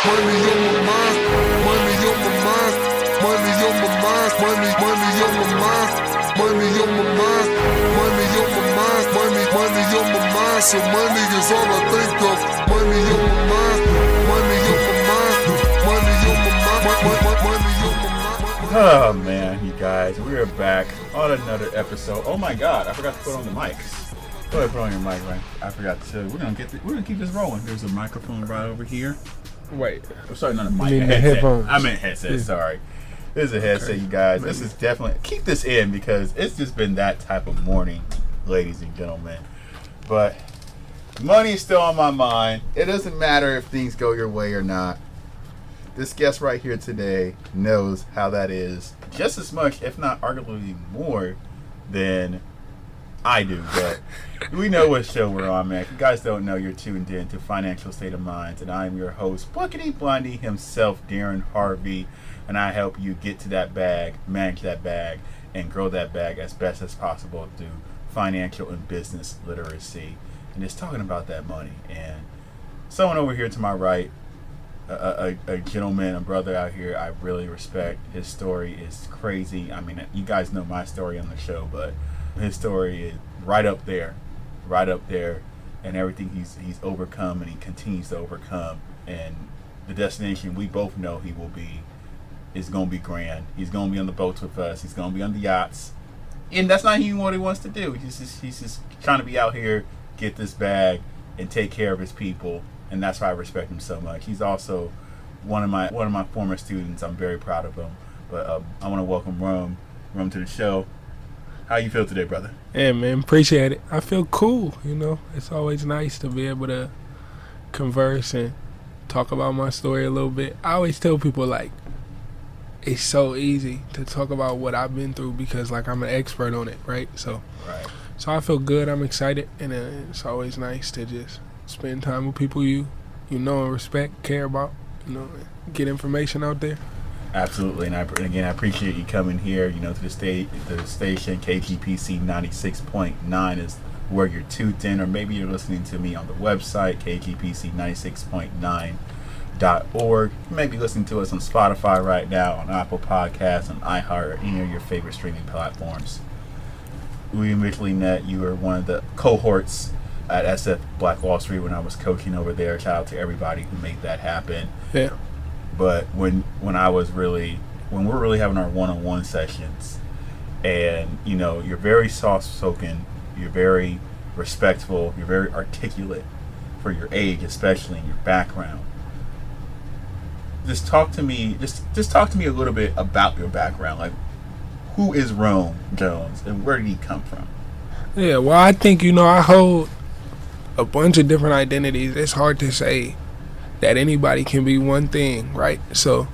money on my mind, money on my mind, money on my mind, money on my mind, money on my mind, money on my mind, money on my mind. So money is all I think of. Money on my mind, money on my mind, money on my mind, money on my mind. Oh man, you guys, we are back on another episode. Oh my God, I forgot to put on the mics. Go ahead, put on your mic, right? I forgot to. We're gonna keep this rolling. There's a microphone right over here. Wait, I'm sorry, not a mic. I mean a the headset. headphones. I meant headset. Yeah. Sorry. This is a headset, you guys. This is definitely keep this in because it's just been that type of morning, ladies and gentlemen. But money is still on my mind. It doesn't matter if things go your way or not. This guest right here today knows how that is just as much, if not arguably more, than I do. But we know what show we're on, man. If you guys don't know, you're tuned in to Financial State of Minds, and I'm your host, Buckety Blondie himself, Darrin Harvey, and I help you get to that bag, manage that bag, and grow that bag as best as possible through financial and business literacy. And it's talking about that money. And someone over here to my right, a gentleman, a brother out here I really respect. His story is crazy. I mean, you guys know my story on the show, but his story is right up there, and everything he's overcome and he continues to overcome. And the destination we both know he will be is going to be grand. He's going to be on the boats with us. He's going to be on the yachts. And that's not even what he wants to do. He's just trying to be out here, get this bag, and take care of his people. And that's why I respect him so much. He's also one of my former students. I'm very proud of him. But I want to welcome Rome to the show. How you feel today, brother? Yeah, man, appreciate it. I feel cool, It's always nice to be able to converse and talk about my story a little bit. I always tell people, it's so easy to talk about what I've been through because, I'm an expert on it, right? So I feel good. I'm excited, and it's always nice to just spend time with people you know and respect, care about, and get information out there. Absolutely, and I appreciate you coming here. To the station. KGPC 96.9 is where you're tuned in, or maybe you're listening to me on the website KGPC96.9.org. You may be listening to us on Spotify right now, on Apple Podcasts, on iHeart, or any of your favorite streaming platforms. We initially met. You were one of the cohorts at SF Black Wall Street when I was coaching over there. Shout out to everybody who made that happen. Yeah. But when we're really having our one-on-one sessions, and you're very soft-spoken, you're very respectful, you're very articulate for your age, especially in your background. Just talk to me. Just talk to me a little bit about your background. Who is Rome Jones, and where did he come from? Yeah, well, I think I hold a bunch of different identities. It's hard to say that anybody can be one thing, right? So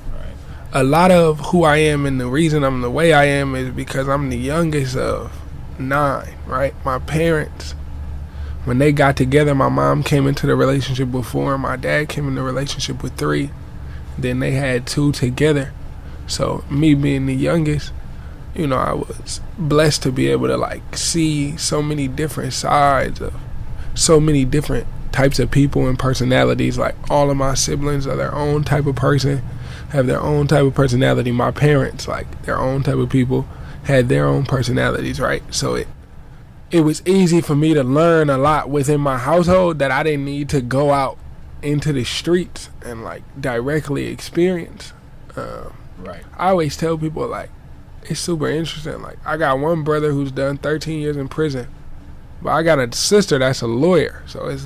a lot of who I am and the reason I'm the way I am is because I'm the youngest of 9, right? My parents, when they got together, my mom came into the relationship with 4, and my dad came into the relationship with 3. Then they had 2 together. So me being the youngest, I was blessed to be able to see so many different sides of so many different types of people and personalities. All of my siblings are their own type of person, have their own type of personality. My parents, their own type of people, had their own personalities, right? So it was easy for me to learn a lot within my household that I didn't need to go out into the streets and directly experience. Right. I always tell people it's super interesting. I got one brother who's done 13 years in prison, but I got a sister that's a lawyer. So it's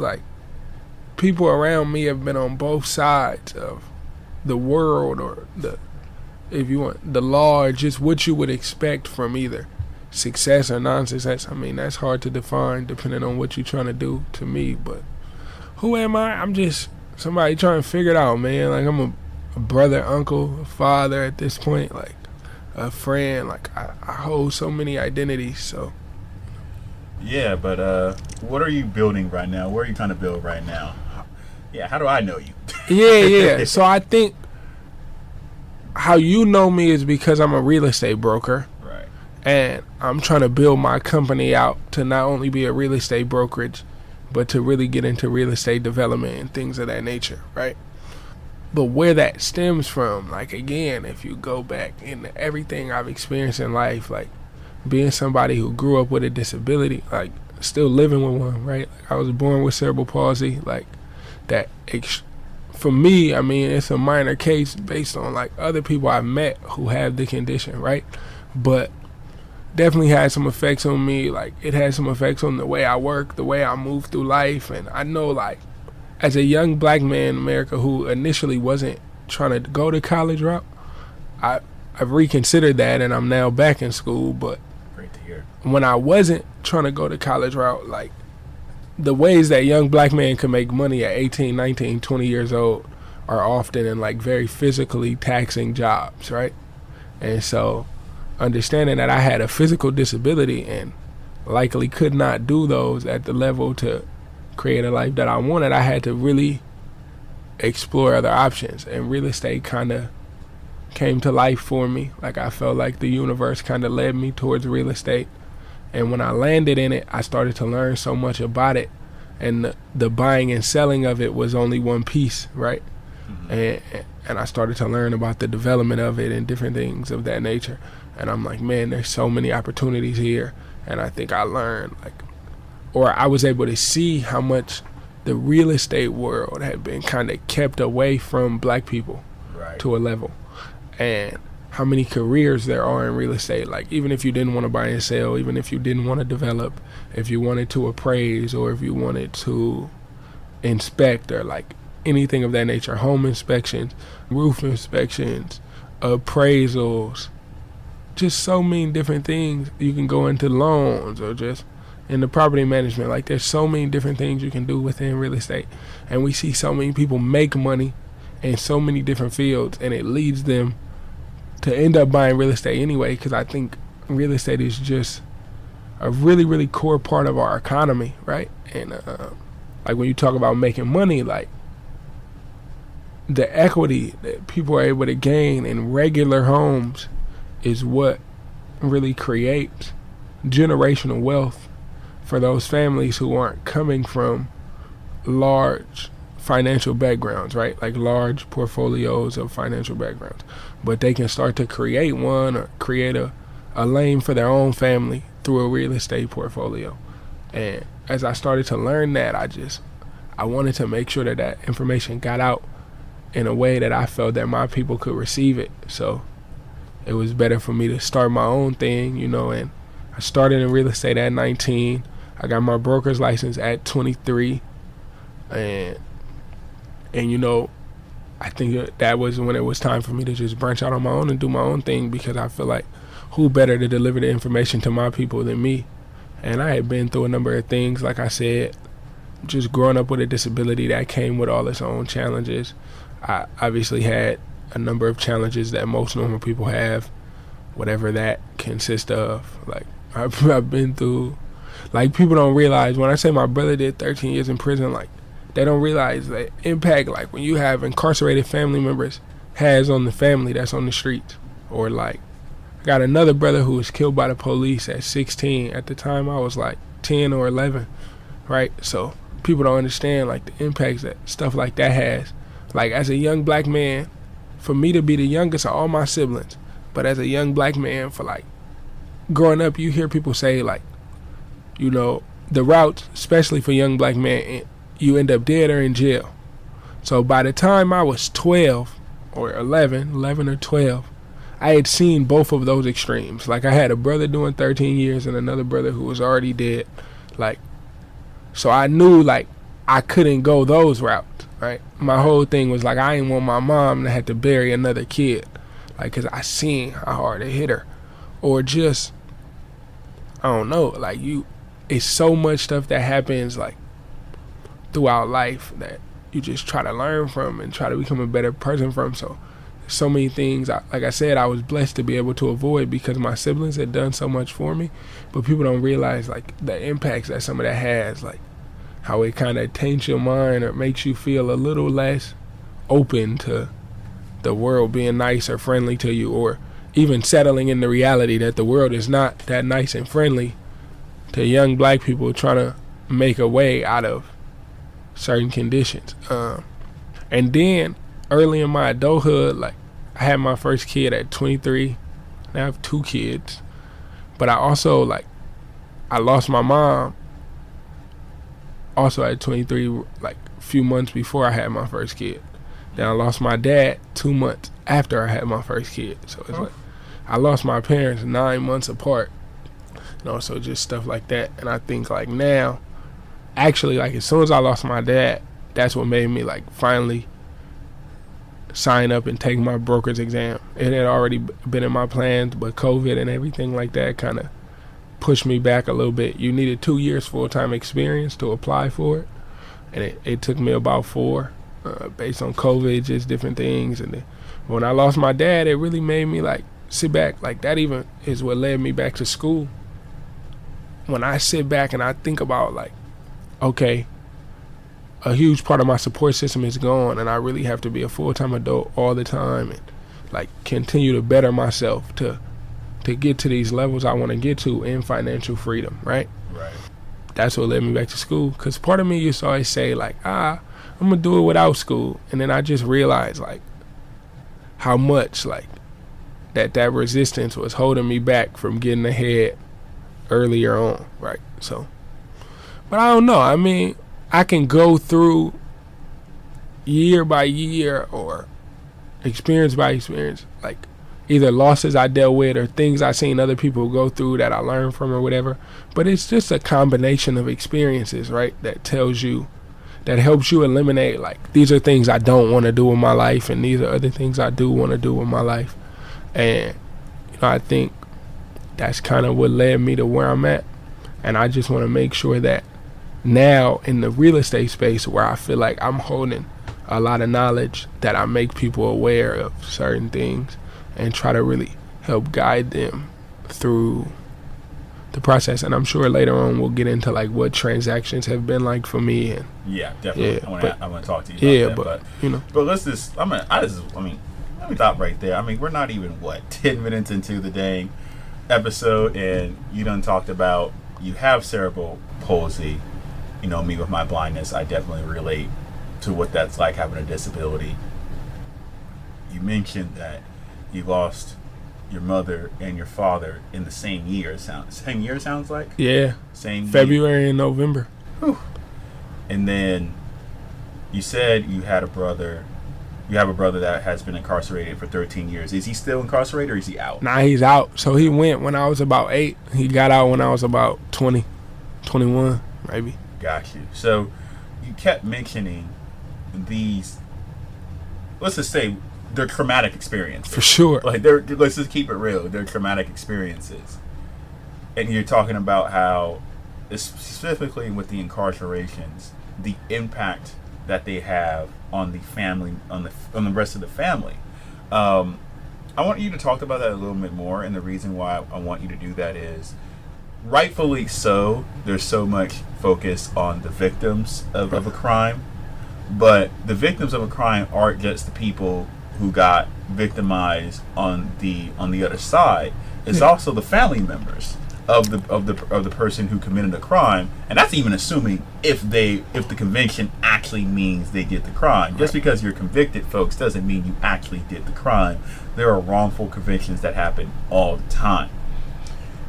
people around me have been on both sides of the world, or if you want, the law, or just what you would expect from either success or non-success. I mean, that's hard to define depending on what you're trying to do to me. But who am I? I'm just somebody trying to figure it out, man. I'm a brother, uncle, a father at this point, a friend. I hold so many identities. So yeah, but what are you building right now? Where are you trying to build right now? Yeah, how do I know you? Yeah. So I think how you know me is because I'm a real estate broker. Right. And I'm trying to build my company out to not only be a real estate brokerage, but to really get into real estate development and things of that nature, right? But where that stems from, like, again, if you go back into everything I've experienced in life, like being somebody who grew up with a disability, like still living with one, right? Like, I was born with cerebral palsy, like that. For me, I mean, it's a minor case based on like other people I've met who have the condition, right? But definitely had some effects on me. Like, it had some effects on the way I work, the way I move through life. And I know, like, as a young black man in America who initially wasn't trying to go the college route, I've reconsidered that, and I'm now back in school. But great to hear. When I wasn't trying to go the college route, like, the ways that young black men can make money at 18, 19, 20 years old are often in like very physically taxing jobs, right? And so understanding that I had a physical disability and likely could not do those at the level to create a life that I wanted, I had to really explore other options. And real estate kind of came to life for me. Like, I felt like the universe kind of led me towards real estate. And when I landed in it, I started to learn so much about it. And the buying and selling of it was only one piece, right? Mm-hmm. And I started to learn about the development of it and different things of that nature. And I'm like, man, there's so many opportunities here. And I think I learned, like, or I was able to see how much the real estate world had been kind of kept away from black people, right, to a level. And how many careers there are in real estate. Like, even if you didn't want to buy and sell, even if you didn't want to develop, if you wanted to appraise, or if you wanted to inspect, or like anything of that nature, home inspections, roof inspections, appraisals, just so many different things. You can go into loans or just into property management. Like, there's so many different things you can do within real estate. And we see so many people make money in so many different fields, and it leads them to end up buying real estate anyway, because I think real estate is just a really, really core part of our economy, right? And like, when you talk about making money, like, the equity that people are able to gain in regular homes is what really creates generational wealth for those families who aren't coming from large financial backgrounds, right? Like, large portfolios of financial backgrounds. But they can start to create one, or create a lane for their own family through a real estate portfolio. And as I started to learn that, I wanted to make sure that that information got out in a way that I felt that my people could receive it. So it was better for me to start my own thing, you know. And I started in real estate at 19. I got my broker's license at 23. And you know, I think that was when it was time for me to just branch out on my own and do my own thing, because I feel like who better to deliver the information to my people than me? And I had been through a number of things, like I said, just growing up with a disability that came with all its own challenges. I obviously had a number of challenges that most normal people have, whatever that consists of. Like, I've been through, like, people don't realize, when I say my brother did 13 years in prison, like, they don't realize the impact, like, when you have incarcerated family members has on the family that's on the streets. Or, like, I got another brother who was killed by the police at 16. At the time, I was like 10 or 11, right? So people don't understand, like, the impacts that stuff like that has. Like, as a young black man, for me to be the youngest of all my siblings, but as a young black man, for, like, growing up, you hear people say, like, you know, the route, especially for young black men, you end up dead or in jail. So by the time I was 12 or 11 or 12, I had seen both of those extremes. Like, I had a brother doing 13 years and another brother who was already dead. Like, so I knew, like, I couldn't go those routes, right? My whole thing was, like, I didn't want my mom to have to bury another kid, like, because I seen how hard it hit her. Or just, I don't know, like, it's so much stuff that happens, like, throughout life that you just try to learn from and try to become a better person from. So many things, like I said, I was blessed to be able to avoid because my siblings had done so much for me. But people don't realize, like, the impacts that some of that has, like how it kind of taints your mind or makes you feel a little less open to the world being nice or friendly to you, or even settling in the reality that the world is not that nice and friendly to young black people trying to make a way out of certain conditions. And then early in my adulthood, like I had my first kid at 23. I have 2 kids, but I also like I lost my mom also at 23, like a few months before I had my first kid. Then I lost my dad 2 months after I had my first kid. So it's like I lost my parents 9 months apart. You know, so just stuff like that. And I think like now, actually, like as soon as I lost my dad, that's what made me like finally sign up and take my brokerage exam. It had already been in my plans, but COVID and everything like that kind of pushed me back a little bit. You needed 2 years full-time experience to apply for it, and it took me about 4 based on COVID, just different things. And then when I lost my dad, it really made me like sit back. Like that even is what led me back to school. When I sit back and I think about like, okay, a huge part of my support system is gone, and I really have to be a full-time adult all the time and like continue to better myself to get to these levels I want to get to in financial freedom, right? Right. That's what led me back to school. Because part of me used to always say like, I'm gonna do it without school, and then I just realized like how much like that resistance was holding me back from getting ahead earlier on, right? So, but I don't know. I mean, I can go through year by year or experience by experience, like either losses I dealt with or things I seen other people go through that I learned from or whatever. But it's just a combination of experiences, right? That helps you eliminate like, these are things I don't want to do in my life, and these are other things I do want to do in my life. And, you know, I think that's kind of what led me to where I'm at. And I just want to make sure that now in the real estate space, where I feel like I'm holding a lot of knowledge, that I make people aware of certain things and try to really help guide them through the process. And I'm sure later on we'll get into like what transactions have been like for me. And yeah, definitely. Yeah, I want to talk to you about that. You know, but let's just. Let me stop right there. I mean, we're not even 10 minutes into the dang episode, and you done talked about you have cerebral palsy. You know, me with my blindness, I definitely relate to what that's like, having a disability. You mentioned that you lost your mother and your father in the same year. Same year sounds like? Yeah. Same February and November. Whew. And then you said you had a brother. You have a brother that has been incarcerated for 13 years. Is he still incarcerated or is he out? Nah, he's out. So he went when I was about 8. He got out when I was about 20, 21, maybe. Got you. So you kept mentioning these, let's just say, they're traumatic experiences. For sure. Like, let's just keep it real. They're traumatic experiences. And you're talking about how, specifically with the incarcerations, the impact that they have on the family, on the rest of the family. I want you to talk about that a little bit more, and the reason why I want you to do that is, rightfully so, there's so much focus on the victims of a crime, but the victims of a crime aren't just the people who got victimized on the other side. It's also the family members of the person who committed a crime, and that's even assuming if the conviction actually means they did the crime. Just because you're convicted, folks, doesn't mean you actually did the crime. There are wrongful convictions that happen all the time.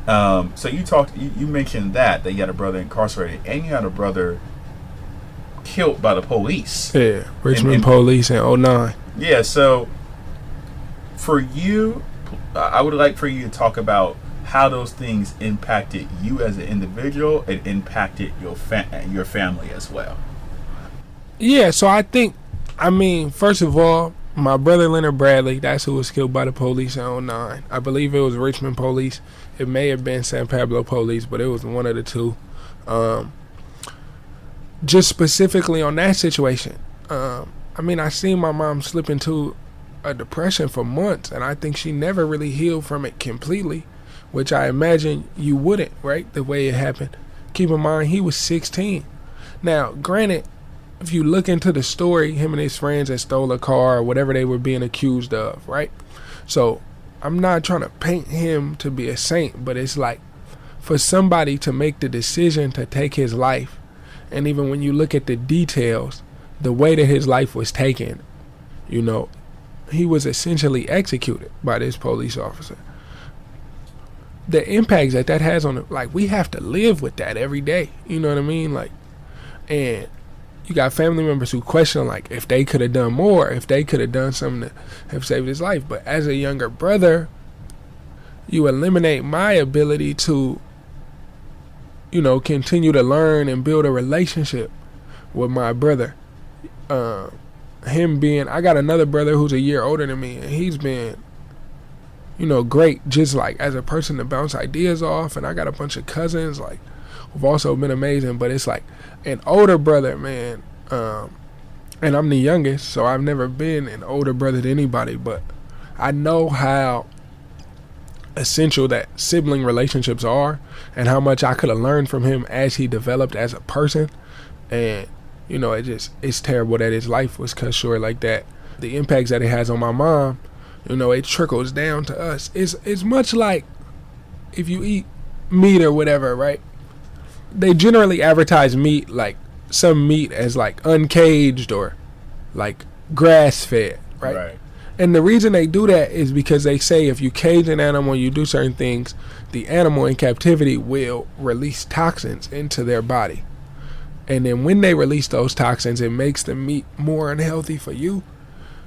So you mentioned that you had a brother incarcerated, and you had a brother killed by the police. Yeah, Richmond police in 2009. Yeah, so for you, I would like for you to talk about how those things impacted you as an individual and impacted your family as well. Yeah, so I think, first of all, my brother Leonard Bradley, that's who was killed by the police in 2009. I believe it was Richmond police. It may have been San Pablo police, but it was one of the two. Just specifically on that situation, I seen my mom slip into a depression for months, and I think she never really healed from it completely, which I imagine you wouldn't, right? The way it happened. Keep in mind, he was 16. Now, granted, if you look into the story, him and his friends had stole a car or whatever they were being accused of, right? So I'm not trying to paint him to be a saint, but it's like for somebody to make the decision to take his life, and even when you look at the details, the way that his life was taken, you know, he was essentially executed by this police officer. The impacts that has on it, like, we have to live with that every day. You know what I mean? Like, and you got family members who question, like, if they could have done more, if they could have done something to have saved his life. But as a younger brother, you eliminate my ability to, you know, continue to learn and build a relationship with my brother. Him being, I got another brother who's a year older than me, and he's been, you know, great just like as a person to bounce ideas off. And I got a bunch of cousins like who've also been amazing. But it's like an older brother, man, and I'm the youngest, so I've never been an older brother to anybody, but I know how essential that sibling relationships are and how much I could have learned from him as he developed as a person. And you know, it's terrible that his life was cut short like that. The impacts that it has on my mom, you know, it trickles down to us. It's much like if you eat meat or whatever, right? They generally advertise meat, like some meat, as like uncaged or like grass fed, right? And the reason they do that is because they say if you cage an animal, you do certain things, the animal in captivity will release toxins into their body. And then when they release those toxins, it makes the meat more unhealthy for you.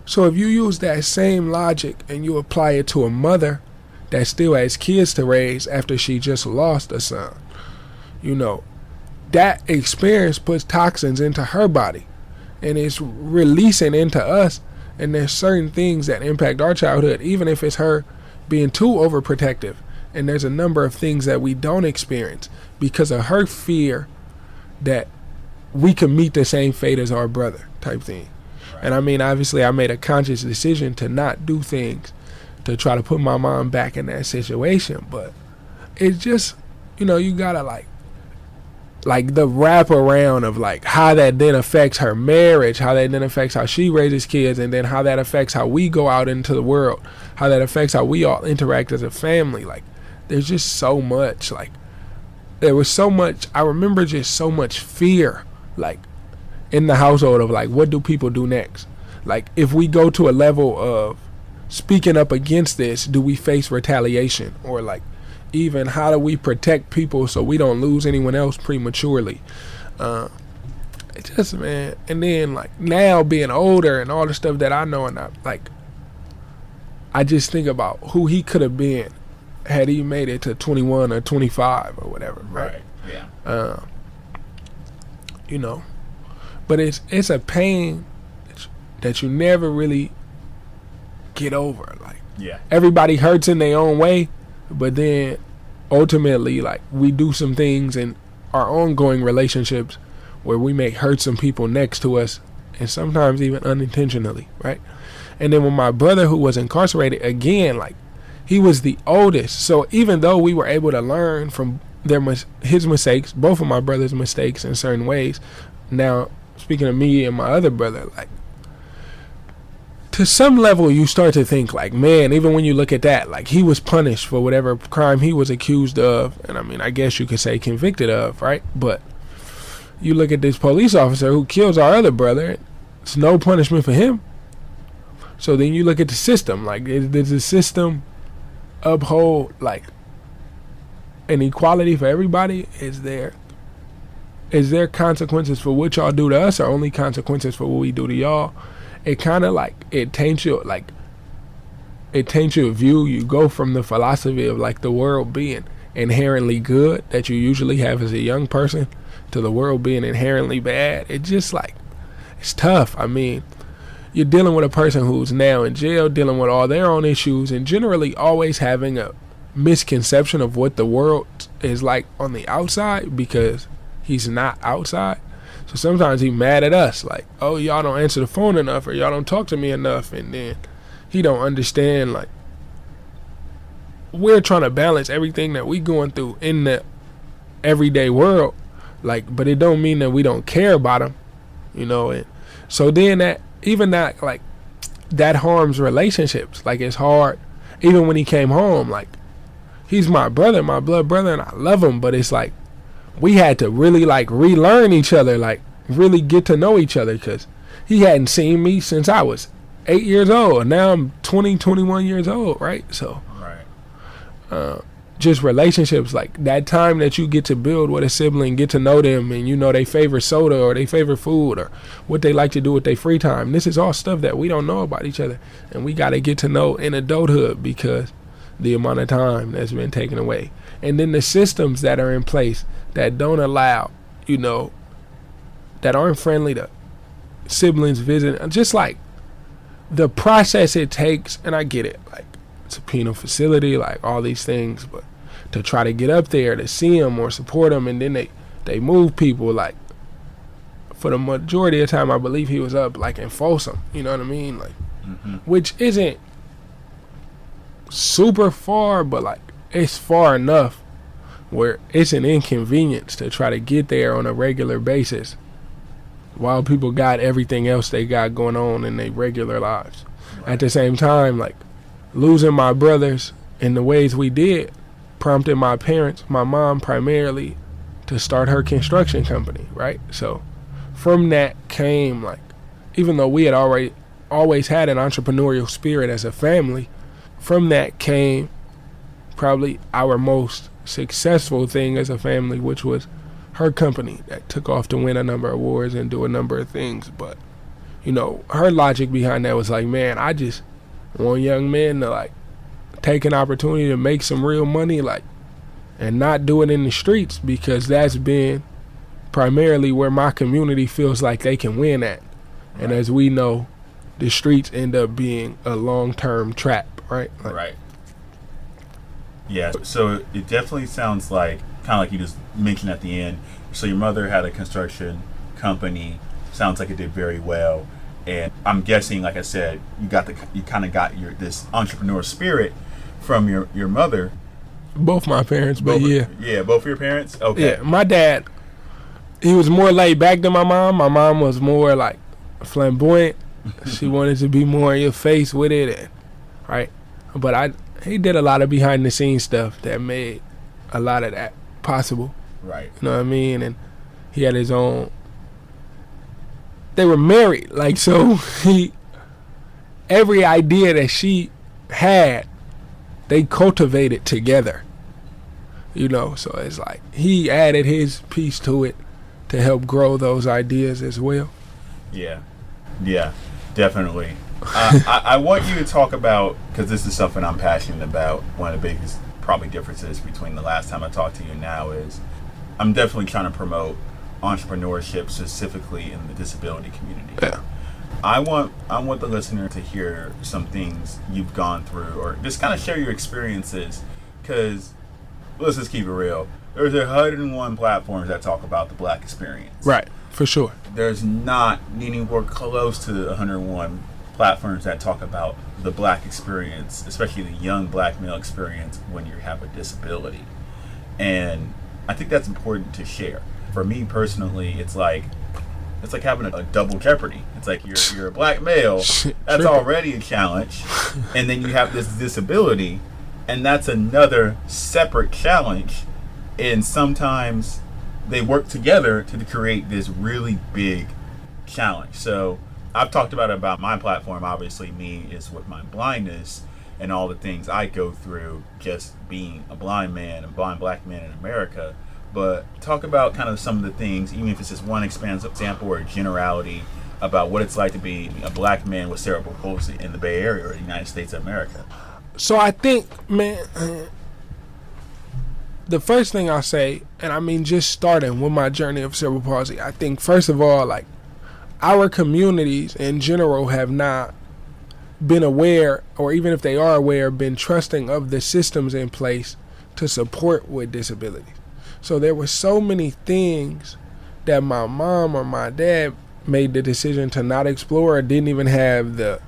So if you use that same logic and you apply it to a mother that still has kids to raise after she just lost a son, you know, that experience puts toxins into her body and it's releasing into us. And there's certain things that impact our childhood, even if it's her being too overprotective. And there's a number of things that we don't experience because of her fear that we could meet the same fate as our brother type thing. Right. And I mean, obviously I made a conscious decision to not do things to try to put my mom back in that situation. But it's just, you know, you gotta like the wrap around of like how that then affects her marriage, how that then affects how she raises kids, and then how that affects how we go out into the world, how that affects how we all interact as a family. Like there's just so much, like there was so much, I remember just so much fear like in the household of like, what do people do next? Like if we go to a level of speaking up against this, do we face retaliation? Or like even how do we protect people so we don't lose anyone else prematurely? It just, man. And then like now being older and all the stuff that I know, and I just think about who he could have been had he made it to 21 or 25 or whatever. Right. Yeah. You know, but it's a pain that you never really get over. Like, yeah, everybody hurts in their own way. But then ultimately, like, we do some things in our ongoing relationships where we may hurt some people next to us, and sometimes even unintentionally, right? And then with my brother who was incarcerated, again, like, he was the oldest. So even though we were able to learn from his mistakes, both of my brother's mistakes in certain ways, now, speaking of me and my other brother, like, to some level, you start to think like, man, even when you look at that, like he was punished for whatever crime he was accused of. And I mean, I guess you could say convicted of, right? But you look at this police officer who kills our other brother, it's no punishment for him. So then you look at the system, like does the system uphold like an equality for everybody? Is there consequences for what y'all do to us, or only consequences for what we do to y'all? It kind of like it taints your view. You go from the philosophy of like the world being inherently good that you usually have as a young person to the world being inherently bad. It just like, it's tough. I mean, you're dealing with a person who's now in jail, dealing with all their own issues, and generally always having a misconception of what the world is like on the outside because he's not outside. So sometimes he mad at us, like, oh, y'all don't answer the phone enough, or y'all don't talk to me enough, and then he don't understand, like, we're trying to balance everything that we going through in the everyday world, like, but it don't mean that we don't care about him, you know. And so then that harms relationships. Like, it's hard, even when he came home, like, he's my brother, my blood brother, and I love him, but it's like, we had to really like relearn each other, like really get to know each other, because he hadn't seen me since I was 8 years old. Now I'm 20, 21 years old, right? So Right. just relationships, like that time that you get to build with a sibling, get to know them, and you know they favorite soda or they favorite food or what they like to do with their free time. This is all stuff that we don't know about each other, and we got to get to know in adulthood because the amount of time that's been taken away. And then the systems that are in place that don't allow, you know, that aren't friendly to siblings visiting, just like the process it takes, and I get it, like it's a penal facility, like all these things, but to try to get up there to see them or support them, and then they move people, like for the majority of the time I believe he was up like in Folsom, you know what I mean, like which isn't super far, but like it's far enough where it's an inconvenience to try to get there on a regular basis while people got everything else they got going on in their regular lives. Right. At the same time, like losing my brothers in the ways we did prompted my parents, my mom primarily, to start her construction company, right? So from that came, like, even though we had always had an entrepreneurial spirit as a family, from that came probably our most successful thing as a family, which was her company that took off to win a number of awards and do a number of things. But, you know, her logic behind that was like, man, I just want young men to like take an opportunity to make some real money, like, and not do it in the streets, because that's been primarily where my community feels like they can win at. Right. And as we know, the streets end up being a long-term trap, right? Like, right. Yeah, so it definitely sounds like, kind of like you just mentioned at the end, so your mother had a construction company, sounds like it did very well, and I'm guessing, like I said, you kind of got this entrepreneur spirit from your mother. Both my parents, but yeah. Yeah, both of your parents? Okay. Yeah, my dad, he was more laid back than my mom. My mom was more like flamboyant. She wanted to be more in your face with it, and, right? But he did a lot of behind the scenes stuff that made a lot of that possible. Right. You know what I mean? And he had his own. They were married, like, so every idea that she had, they cultivated together. You know, so it's like he added his piece to it to help grow those ideas as well. Yeah, definitely. I want you to talk about, because this is something I'm passionate about, one of the biggest probably differences between the last time I talked to you and now is I'm definitely trying to promote entrepreneurship specifically in the disability community. Yeah. I want the listener to hear some things you've gone through, or just kind of share your experiences, because let's just keep it real. There's 101 platforms that talk about the Black experience. Right, for sure. There's not anywhere close to the 101 platforms that talk about the Black experience, especially the young Black male experience when you have a disability. And I think that's important to share. For me personally, it's like having a double jeopardy. It's like you're a Black male, that's already a challenge, and then you have this disability, and that's another separate challenge. And sometimes they work together to create this really big challenge. So I've talked about my platform. Obviously, me is with my blindness and all the things I go through just being a blind man, a blind Black man in America. But talk about kind of some of the things, even if it's just one example or a generality, about what it's like to be a Black man with cerebral palsy in the Bay Area or the United States of America. So I think, man, the first thing I'll say, and I mean just starting with my journey of cerebral palsy, I think first of all, like, our communities in general have not been aware, or even if they are aware, been trusting of the systems in place to support with disabilities. So there were so many things that my mom or my dad made the decision to not explore, or didn't even have the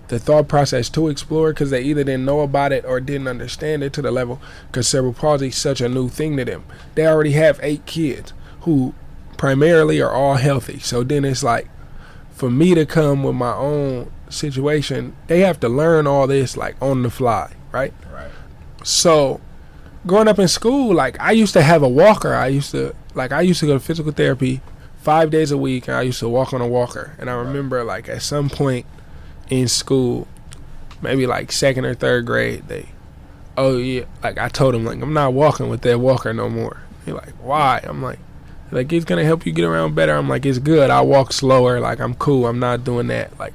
thought process to explore, because they either didn't know about it or didn't understand it to the level, because cerebral palsy is such a new thing to them. They already have 8 kids who primarily are all healthy. So then it's like, for me to come with my own situation, they have to learn all this like on the fly, right? Right. So growing up in school, like, I used to have a walker. I used to go to physical therapy 5 days a week, and I used to walk on a walker. And I remember, like, at some point, in school, maybe like second or third grade, like I told him, like, I'm not walking with that walker no more. They're like, why? I'm like, it's gonna help you get around better. I'm like, it's good. I walk slower. Like, I'm cool. I'm not doing that. Like,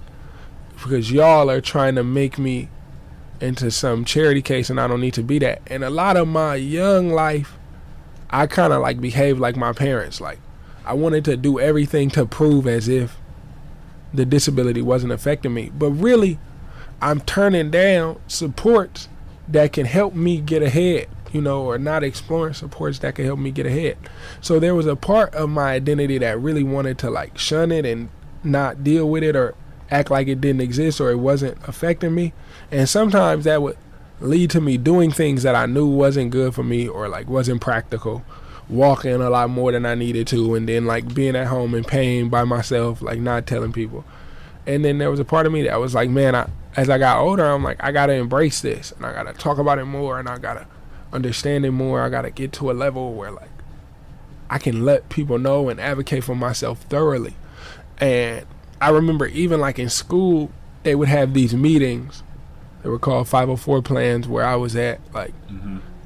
because y'all are trying to make me into some charity case, and I don't need to be that. And a lot of my young life, I kind of like behaved like my parents. Like, I wanted to do everything to prove as if the disability wasn't affecting me. But really, I'm turning down supports that can help me get ahead, or not exploring supports that can help me get ahead. So there was a part of my identity that really wanted to like shun it and not deal with it or act like it didn't exist or it wasn't affecting me. And sometimes that would lead to me doing things that I knew wasn't good for me or like wasn't practical, walking a lot more than I needed to, and then like being at home in pain by myself, like not telling people. And then there was a part of me that was like, man, as I got older, I'm like, I gotta embrace this and I gotta talk about it more and I gotta understand it more. I gotta get to a level where like I can let people know and advocate for myself thoroughly. And I remember even like in school, they would have these meetings. They were called 504 plans where I was at, like,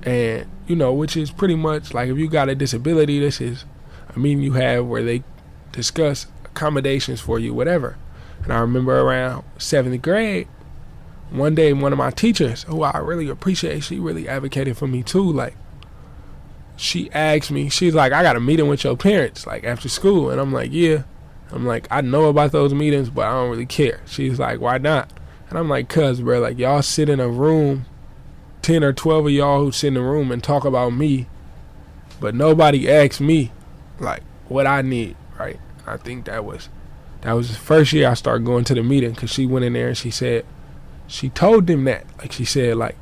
and which is pretty much like if you got a disability, this is a meeting you have where they discuss accommodations for you, whatever. And I remember around 7th grade, one day one of my teachers, who I really appreciate, she really advocated for me too. Like, she asked me, she's like, I got a meeting with your parents, like after school. And I'm like, yeah. I'm like, I know about those meetings, but I don't really care. She's like, why not? And I'm like, cuz, bro, like, y'all sit in a room, 10 or 12 of y'all who sit in the room and talk about me, but nobody asks me, like, what I need, right? I think that was the first year I started going to the meeting, because she went in there and she told them that. Like, she said, like,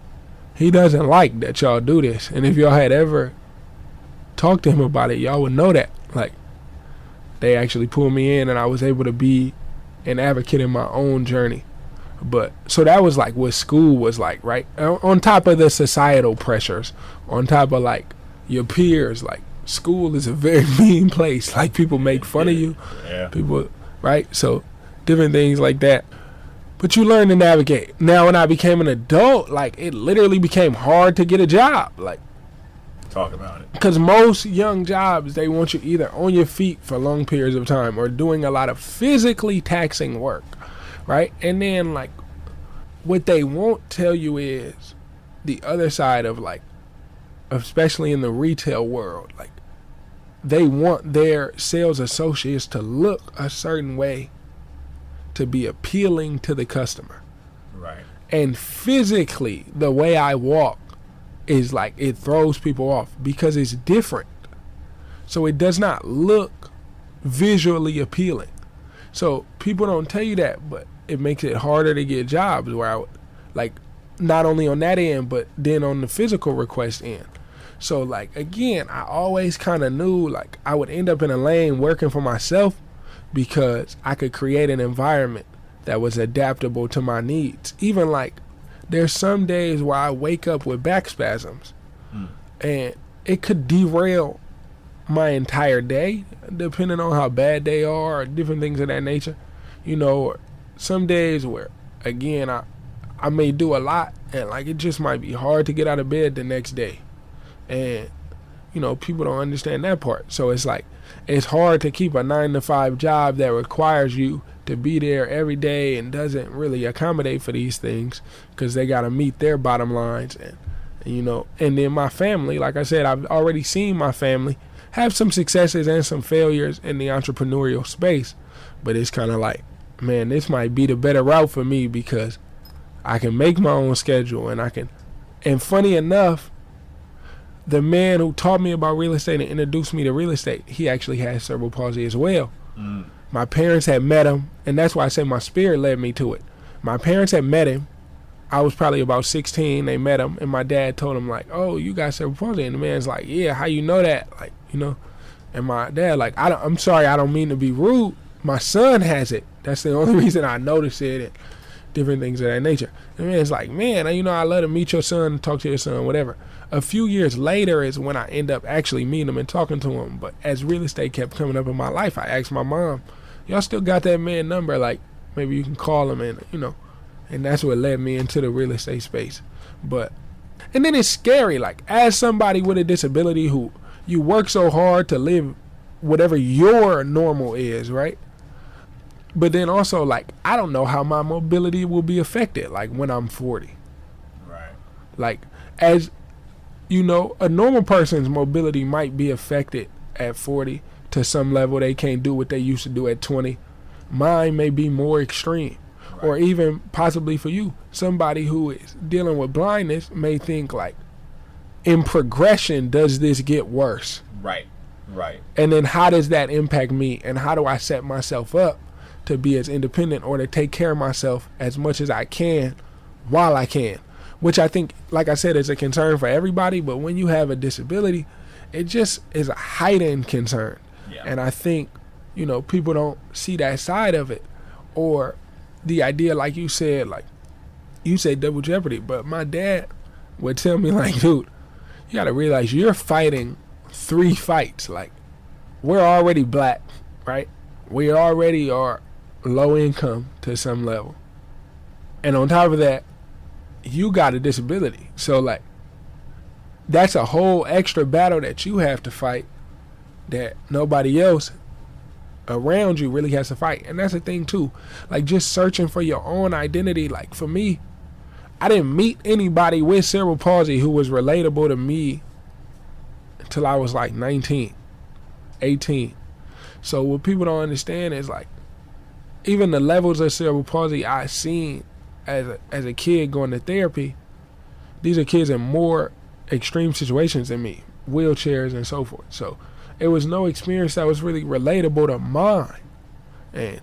he doesn't like that y'all do this. And if y'all had ever talked to him about it, y'all would know that. Like, they actually pulled me in and I was able to be an advocate in my own journey. But so that was like what school was like, right? On top of the societal pressures, on top of like your peers, like school is a very mean place. Like, people make fun of you, people, right? So different things like that. But you learn to navigate. Now, when I became an adult, like, it literally became hard to get a job. Like, talk about it. Because most young jobs, they want you either on your feet for long periods of time or doing a lot of physically taxing work, right? And then, like, what they won't tell you is the other side of, like, especially in the retail world, like, they want their sales associates to look a certain way to be appealing to the customer. Right. And physically, the way I walk is like, it throws people off because it's different. So it does not look visually appealing. So people don't tell you that, but it makes it harder to get jobs where I would, like, not only on that end, but then on the physical request end. So, like, again, I always kind of knew, like, I would end up in a lane working for myself because I could create an environment that was adaptable to my needs. Even, like, there's some days where I wake up with back spasms and it could derail my entire day, depending on how bad they are or different things of that nature. Or some days where, again, I may do a lot and, like, it just might be hard to get out of bed the next day. And, people don't understand that part. So it's like, it's hard to keep a 9-to-5 job that requires you to be there every day and doesn't really accommodate for these things because they got to meet their bottom lines. And and then my family, like I said, I've already seen my family have some successes and some failures in the entrepreneurial space. But it's kind of like, man, this might be the better route for me because I can make my own schedule and funny enough, the man who taught me about real estate and introduced me to real estate, he actually has cerebral palsy as well. My parents had met him, and that's why I say my spirit led me to it. My parents had met him. I was probably about 16. They met him, and my dad told him, like, oh, you got cerebral palsy. And the man's like, yeah, how you know that? Like, and my dad, like, I'm sorry, I don't mean to be rude. My son has it. That's the only reason I noticed it and different things of that nature. And the man's like, man, I love to meet your son, talk to your son, whatever. A few years later is when I end up actually meeting him and talking to him. But as real estate kept coming up in my life, I asked my mom, y'all still got that man number? Like, maybe you can call them, and and that's what led me into the real estate space. And then it's scary, like, as somebody with a disability who you work so hard to live whatever your normal is, right? But then also, like, I don't know how my mobility will be affected, like, when I'm 40. Right. Like, as a normal person's mobility might be affected at 40 to some level. They can't do what they used to do at 20. Mine may be more extreme. Right. Or even possibly for you, somebody who is dealing with blindness may think, like, in progression, does this get worse? Right. And then how does that impact me? And how do I set myself up to be as independent or to take care of myself as much as I can while I can? Which I think, like I said, is a concern for everybody. But when you have a disability, it just is a heightened concern. Yeah. And I think, people don't see that side of it. Or the idea, like you said double jeopardy. But my dad would tell me, like, dude, you got to realize you're fighting 3 fights. Like, we're already black, right? We already are low income to some level. And on top of that, you got a disability. So, like, that's a whole extra battle that you have to fight that nobody else around you really has to fight. And that's the thing too, like, just searching for your own identity. Like, for me, I didn't meet anybody with cerebral palsy who was relatable to me until I was like 19, 18. So what people don't understand is, like, even the levels of cerebral palsy I seen as a kid going to therapy, these are kids in more extreme situations than me, wheelchairs and so forth. So it was no experience that was really relatable to mine, and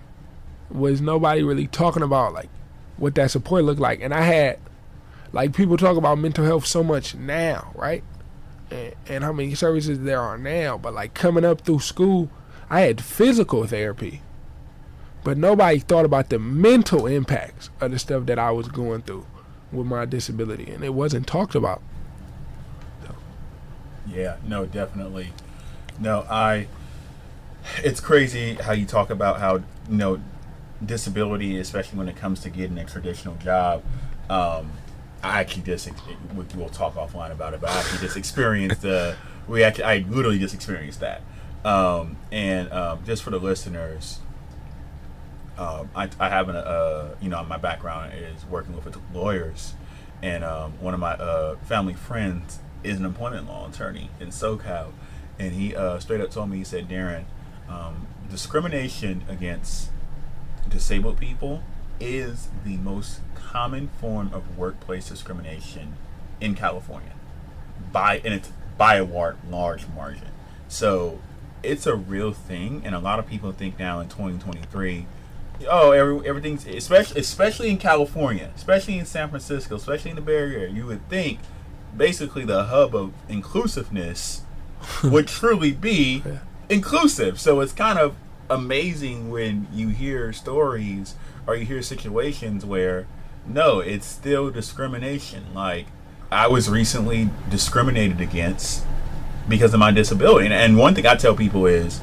was nobody really talking about, like, what that support looked like. And I had, like, people talk about mental health so much now, right? And how many services there are now. But, like, coming up through school, I had physical therapy, but nobody thought about the mental impacts of the stuff that I was going through with my disability, and it wasn't talked about. So. Yeah, no, definitely. No, it's crazy how you talk about how, disability, especially when it comes to getting a traditional job. I actually we'll talk offline about it, but I actually just experienced, I literally just experienced that. And just for the listeners, I have my background is working with lawyers, and one of my family friends is an employment law attorney in SoCal, and he straight up told me, he said, Darrin, discrimination against disabled people is the most common form of workplace discrimination in California, by a large margin. So it's a real thing, and a lot of people think now in 2023, everything's, especially in California, especially in San Francisco, especially in the Bay Area, you would think basically the hub of inclusiveness would truly be inclusive. So it's kind of amazing when you hear stories or you hear situations where, no, it's still discrimination. Like, I was recently discriminated against because of my disability. And one thing I tell people is,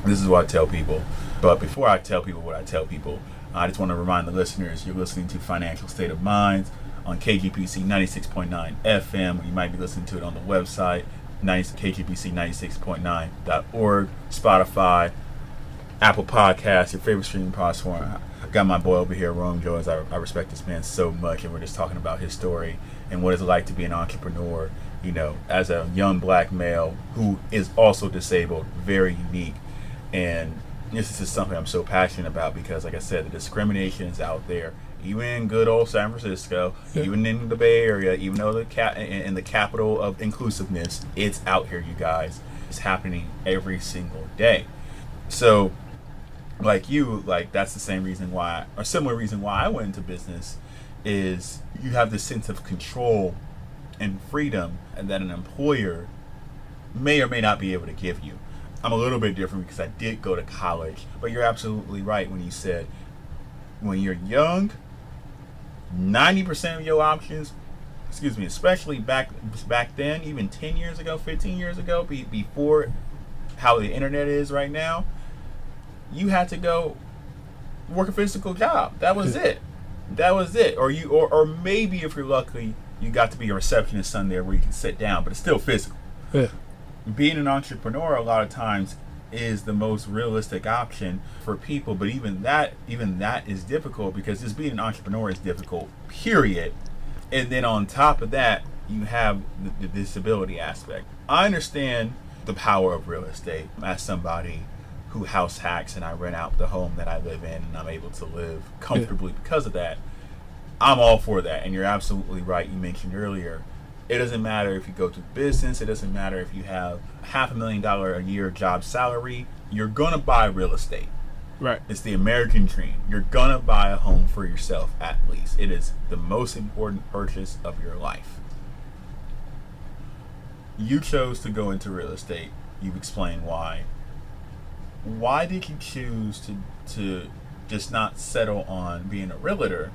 this is what I tell people, but before I tell people what I tell people, I just want to remind the listeners, you're listening to Financial State of Mind on KGPC 96.9 FM. You might be listening to it on the website, KGPC96.9.org, Spotify, Apple Podcasts, your favorite streaming platform. I got my boy over here, Rome Jones. I respect this man so much, and we're just talking about his story and what it's like to be an entrepreneur, as a young black male who is also disabled, very unique. And this is just something I'm so passionate about because, like I said, the discrimination is out there, even in good old San Francisco, even in the Bay Area, even though in the capital of inclusiveness, it's out here, you guys. It's happening every single day. So, like you, like, that's the same reason why, or similar reason why I went into business, is you have this sense of control and freedom, and that an employer may or may not be able to give you. I'm a little bit different because I did go to college, but you're absolutely right when you said, when you're young, 90% of your options, especially back then, even 10 years ago, 15 years ago, before how the internet is right now, you had to go work a physical job. That was it. That was it. Or maybe if you're lucky, you got to be a receptionist somewhere where you can sit down, but it's still physical. Yeah. Being an entrepreneur a lot of times is the most realistic option for people, but even that is difficult, because just being an entrepreneur is difficult, period. And then on top of that, you have the disability aspect. I understand the power of real estate as somebody who house hacks, and I rent out the home that I live in, and I'm able to live comfortably because of that. I'm all for that, and you're absolutely right. You mentioned earlier, it doesn't matter if you go to business, it doesn't matter if you have $500,000 a year job salary, you're gonna buy real estate. Right. It's the American dream. You're gonna buy a home for yourself at least. It is the most important purchase of your life. You chose to go into real estate. You've explained why. Why did you choose to just not settle on being a realtor?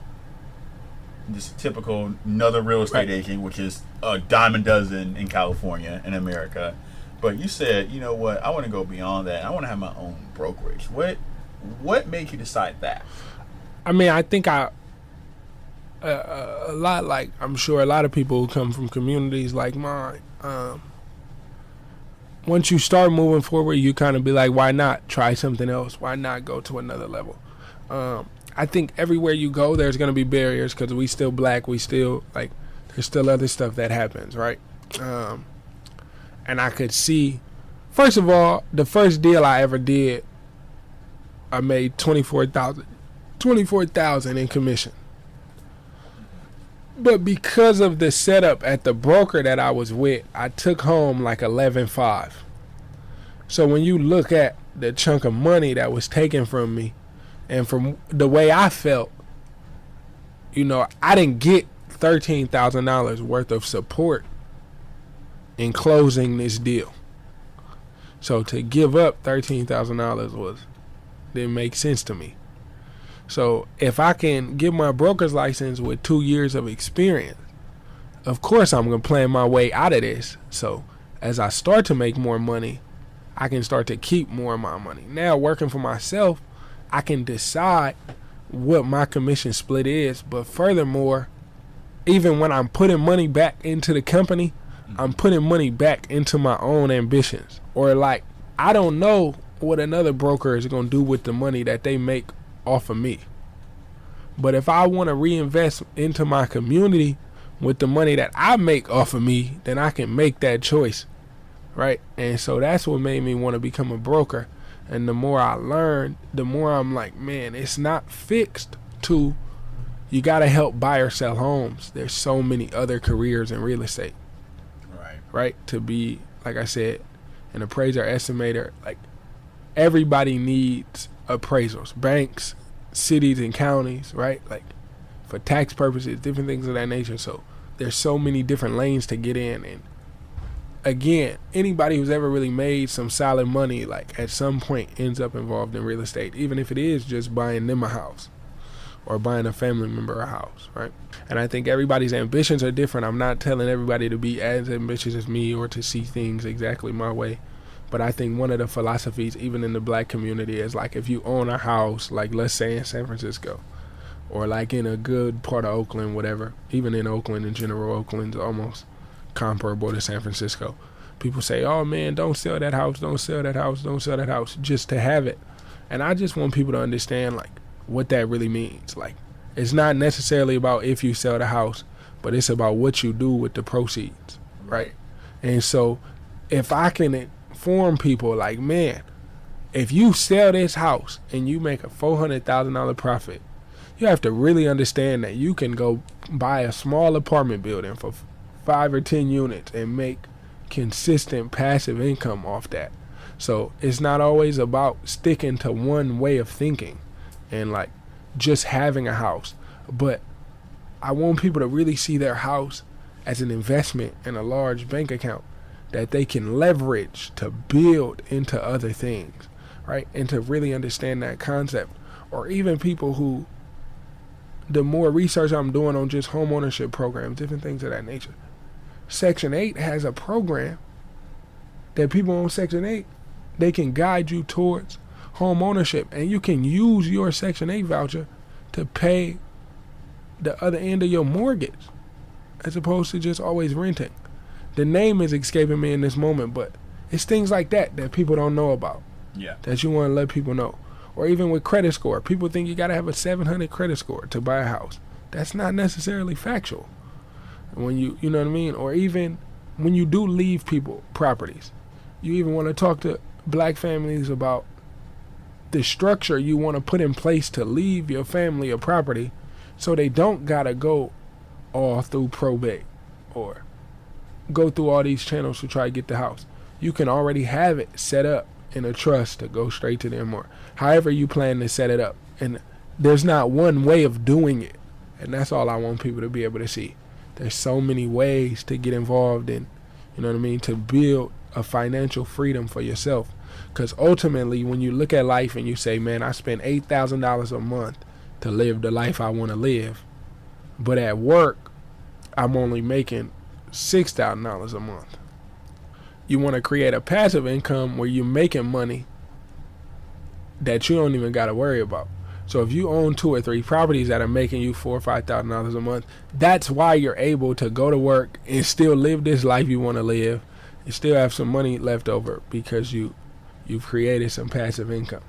Just a typical another real estate agent, which is a dime a dozen in California, in America. But you said, you know what, I want to go beyond that. I want to have my own brokerage. What made you decide that? I mean, I think a lot, like I'm sure a lot of people who come from communities like mine, once you start moving forward, you kind of be like, why not try something else? Why not go to another level? I think everywhere you go, there's going to be barriers, because we still black. We still, like, there's still other stuff that happens, right? And I could see, first of all, the first deal I ever did, I made $24,000 in commission. But because of the setup at the broker that I was with, I took home like 11.5. So when you look at the chunk of money that was taken from me, and from the way I felt, you know, I didn't get $13,000 worth of support in closing this deal. So to give up $13,000 didn't make sense to me. So if I can get my broker's license with 2 years of experience, of course I'm going to plan my way out of this. So as I start to make more money, I can start to keep more of my money. Now working for myself, I can decide what my commission split is. But furthermore, even when I'm putting money back into the company, I'm putting money back into my own ambitions. Or like, I don't know what another broker is going to do with the money that they make off of me. But if I want to reinvest into my community with the money that I make off of me, then I can make that choice, right? And so that's what made me want to become a broker. And the more I learned, the more I'm like, man, it's not fixed to you got to help buy or sell homes. There's so many other careers in real estate. Right? To be, like I said, an appraiser, estimator, like everybody needs appraisals. Banks, cities and counties, right? Like for tax purposes, different things of that nature. So there's so many different lanes to get in. And again, anybody who's ever really made some solid money, like at some point ends up involved in real estate, even if it is just buying them a house or buying a family member a house, right? And I think everybody's ambitions are different. I'm not telling everybody to be as ambitious as me or to see things exactly my way. But I think one of the philosophies, even in the black community, is like if you own a house, like let's say in San Francisco, or like in a good part of Oakland, whatever, even in Oakland in general, Oakland's almost comparable to San Francisco. People say, oh man, don't sell that house, don't sell that house, don't sell that house, just to have it. And I just want people to understand like what that really means. Like, it's not necessarily about if you sell the house, but it's about what you do with the proceeds, right? And so if I can inform people like, man, if you sell this house and you make a $400,000 profit, you have to really understand that you can go buy a small apartment building for 5 or 10 units and make consistent passive income off that. So it's not always about sticking to one way of thinking and like just having a house, but I want people to really see their house as an investment in a large bank account that they can leverage to build into other things, right? And to really understand that concept. Or even people who, the more research I'm doing on just home ownership programs, different things of that nature, Section 8 has a program that people on Section 8, they can guide you towards home ownership, and you can use your Section 8 voucher to pay the other end of your mortgage as opposed to just always renting. The name is escaping me in this moment, but it's things like that that people don't know about. Yeah. That you want to let people know. Or even with credit score. People think you got to have a 700 credit score to buy a house. That's not necessarily factual. When you know what I mean? Or even when you do leave people properties, you even want to talk to black families about the structure you want to put in place to leave your family a property so they don't got to go all through probate or go through all these channels to try to get the house. You can already have it set up in a trust to go straight to them, or however you plan to set it up. And there's not one way of doing it, and that's all I want people to be able to see. There's so many ways to get involved in, you know what I mean, to build a financial freedom for yourself. Because ultimately, when you look at life and you say, man, I spend $8,000 a month to live the life I want to live, but at work I'm only making $6,000 a month. You want to create a passive income where you're making money that you don't even got to worry about. So if you own 2 or 3 properties that are making you $4,000 or $5,000 a month, that's why you're able to go to work and still live this life you want to live. You still have some money left over because you've created some passive income.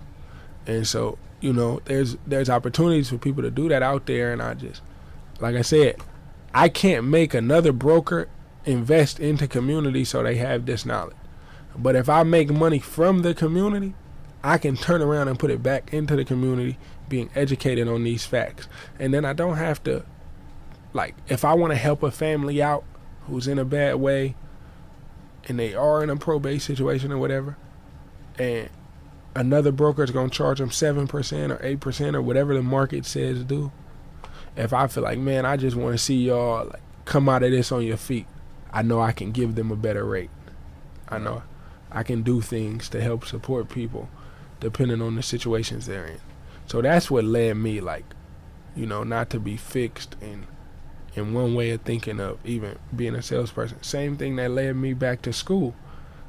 And so, you know, there's opportunities for people to do that out there. And I just, like I said, I can't make another broker invest into community so they have this knowledge. But if I make money from the community, I can turn around and put it back into the community, being educated on these facts. And then I don't have to, like, if I want to help a family out who's in a bad way and they are in a probate situation or whatever, and another broker is going to charge them 7% or 8% or whatever the market says do. If I feel like, man, I just want to see y'all like come out of this on your feet, I know I can give them a better rate. I know I can do things to help support people depending on the situations they're in. So that's what led me, like, you know, not to be fixed in one way of thinking of even being a salesperson. Same thing that led me back to school.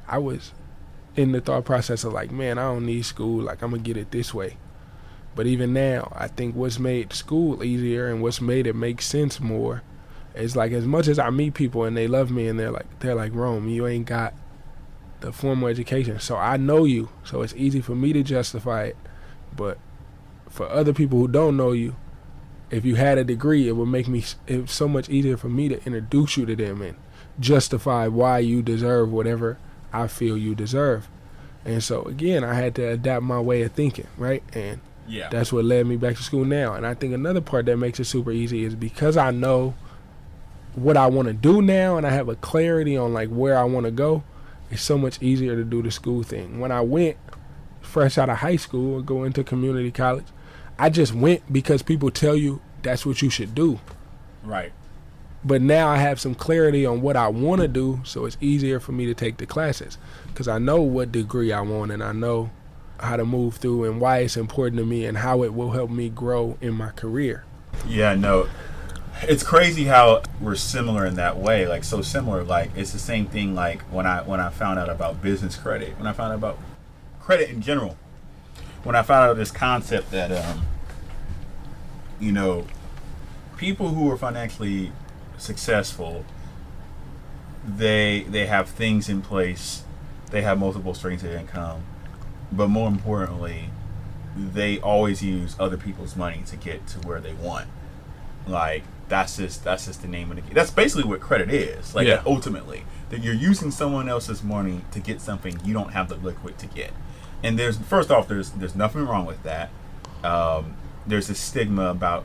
I was in the thought process of like, man, I don't need school. Like, I'm going to get it this way. But even now, I think what's made school easier and what's made it make sense more is like, as much as I meet people and they love me and they're like, Rome, you ain't got the formal education, so I know you, so it's easy for me to justify it. But for other people who don't know you, if you had a degree, it would make it so much easier for me to introduce you to them and justify why you deserve whatever I feel you deserve. And so again, I had to adapt my way of thinking, right? And yeah, that's what led me back to school now. And I think another part that makes it super easy is because I know what I want to do now and I have a clarity on like where I want to go, it's so much easier to do the school thing. When I went fresh out of high school or go into community college, I just went because people tell you that's what you should do. Right. But now I have some clarity on what I want to do, so it's easier for me to take the classes because I know what degree I want and I know how to move through and why it's important to me and how it will help me grow in my career. Yeah, no. It's crazy how we're similar in that way, like so similar. Like it's the same thing. Like when I found out about business credit, when I found out about credit in general, when I found out this concept that you know, people who are financially successful, they have things in place, they have multiple streams of income, but more importantly, they always use other people's money to get to where they want. Like that's just the name of the game. That's basically what credit is. Like ultimately, that you're using someone else's money to get something you don't have the liquid to get. And there's nothing wrong with that. There's a stigma about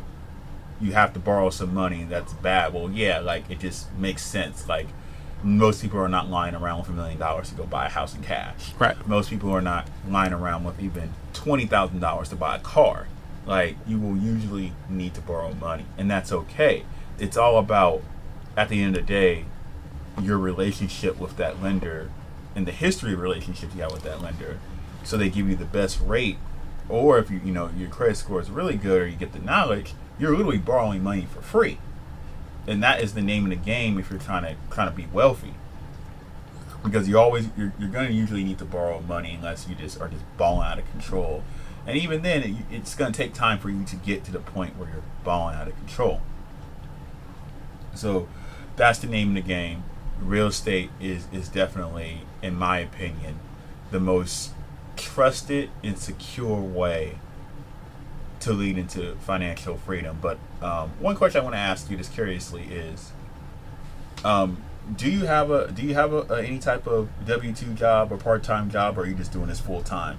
you have to borrow some money. That's bad. Well, yeah, like it just makes sense. Like most people are not lying around with $1 million to go buy a house in cash. Right. Most people are not lying around with even $20,000 to buy a car. Like you will usually need to borrow money, and that's okay. It's all about, at the end of the day, your relationship with that lender and the history of relationships you have with that lender. So they give you the best rate, or if you know your credit score is really good or you get the knowledge, you're literally borrowing money for free. And that is the name of the game if you're trying to kind of be wealthy. because you're going to usually need to borrow money unless you just are just balling out of control. And even then, it's going to take time for you to get to the point where you're balling out of control. So that's the name of the game. Real estate is definitely, in my opinion, the most trusted and secure way to lead into financial freedom. But one question I want to ask you, just curiously, is do you have any type of W-2 job or part-time job, or are you just doing this full-time?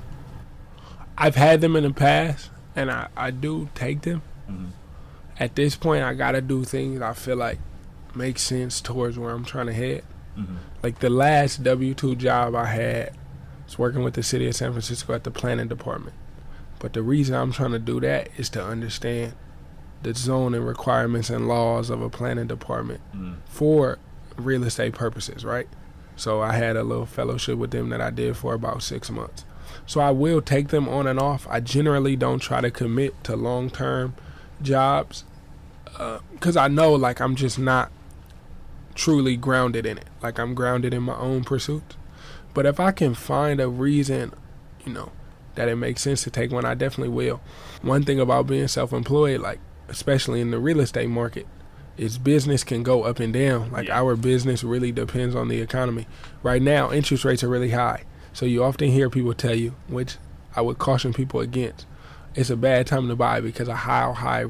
I've had them in the past, and I do take them. Mm-hmm. At this point, I gotta do things I feel like make sense towards where I'm trying to head. Mm-hmm. Like the last W-2 job I had was working with the city of San Francisco at the planning department. But the reason I'm trying to do that is to understand the zoning requirements and laws of a planning department for real estate purposes, right? So I had a little fellowship with them that I did for about 6 months. So I will take them on and off. I generally don't try to commit to long-term jobs because I know, like, I'm just not truly grounded in it. Like, I'm grounded in my own pursuits. But if I can find a reason, that it makes sense to take one, I definitely will. One thing about being self-employed, like, especially in the real estate market, is business can go up and down. Like, our business really depends on the economy. Right now, interest rates are really high. So you often hear people tell you, which I would caution people against, it's a bad time to buy because of how high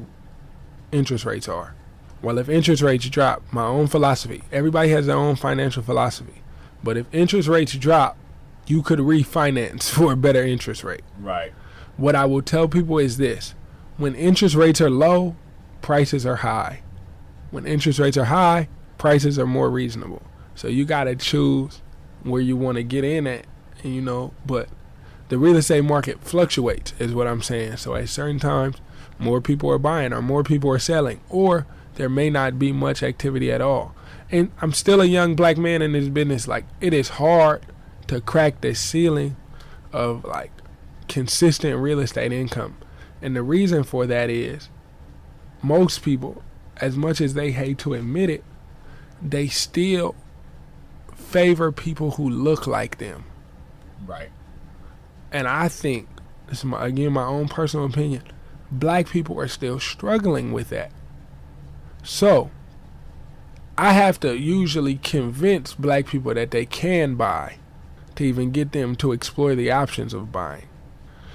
interest rates are. Well, if interest rates drop, my own philosophy, everybody has their own financial philosophy, but if interest rates drop, you could refinance for a better interest rate. Right. What I will tell people is this: when interest rates are low, prices are high. When interest rates are high, prices are more reasonable. So you got to choose where you want to get in at, but the real estate market fluctuates is what I'm saying. So at certain times, more people are buying or more people are selling, or there may not be much activity at all. And I'm still a young black man in this business. Like, it is hard to crack the ceiling of, like, consistent real estate income. And the reason for that is most people, as much as they hate to admit it, they still favor people who look like them. Right. And I think, this is my own personal opinion, black people are still struggling with that. So I have to usually convince black people that they can buy to even get them to explore the options of buying.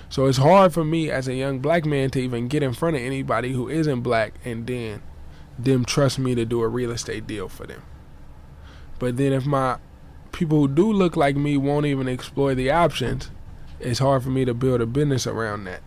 So it's hard for me as a young black man to even get in front of anybody who isn't black and then them trust me to do a real estate deal for them. But then if my people who do look like me won't even explore the options, it's hard for me to build a business around that.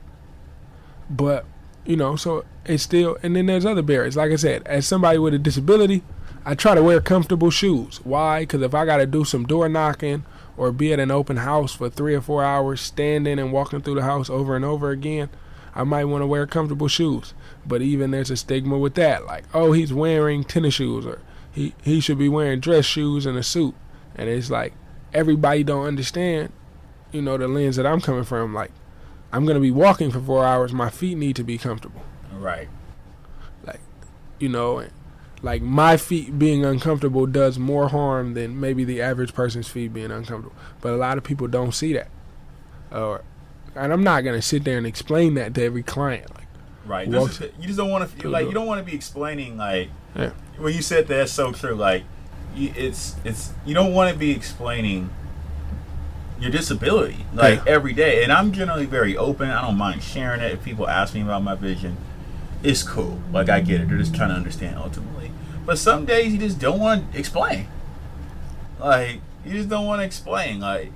But, so it's still, and then there's other barriers. Like I said, as somebody with a disability, I try to wear comfortable shoes. Why? Because if I got to do some door knocking or be at an open house for 3 or 4 hours, standing and walking through the house over and over again, I might want to wear comfortable shoes. But even there's a stigma with that. Like, oh, he's wearing tennis shoes, or he should be wearing dress shoes and a suit. And it's like, everybody don't understand, the lens that I'm coming from. Like, I'm going to be walking for 4 hours. My feet need to be comfortable. Right. Like, like my feet being uncomfortable does more harm than maybe the average person's feet being uncomfortable. But a lot of people don't see that. And I'm not going to sit there and explain that to every client. Like, right. You just don't want to, like, you don't want to be explaining, like, when you said that's so true, like, you don't want to be explaining your disability, like, every day. And I'm generally very open. I don't mind sharing it. If people ask me about my vision, it's cool. Like, I get it. They're just trying to understand ultimately. But some days you just don't want to explain. Like, you just don't want to explain. Like,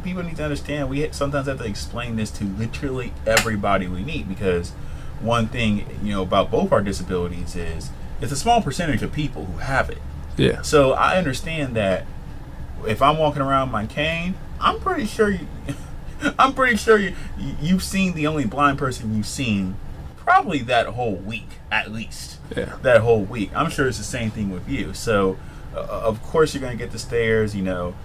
people need to understand we sometimes have to explain this to literally everybody we meet, because one thing, about both our disabilities is it's a small percentage of people who have it. Yeah. So I understand that if I'm walking around my cane, I'm pretty sure you've seen the only blind person you've seen probably that whole week, at least. Yeah. That whole week. I'm sure it's the same thing with you. So of course you're going to get the stares.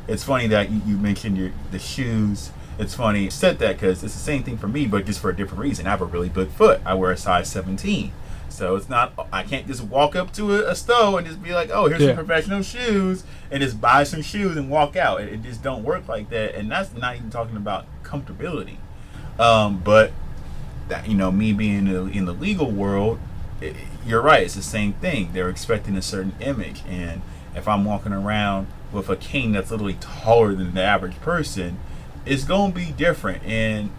It's funny that you mentioned the shoes. It's funny you said that because it's the same thing for me, but just for a different reason. I have a really big foot. I wear a size 17. So it's not, I can't just walk up to a store and just be like, oh, here's some professional shoes, and just buy some shoes and walk out. It just don't work like that. And that's not even talking about comfortability. But that, me being in the legal world, you're right. It's the same thing. They're expecting a certain image, and if I'm walking around with a cane that's literally taller than the average person, it's gonna be different, and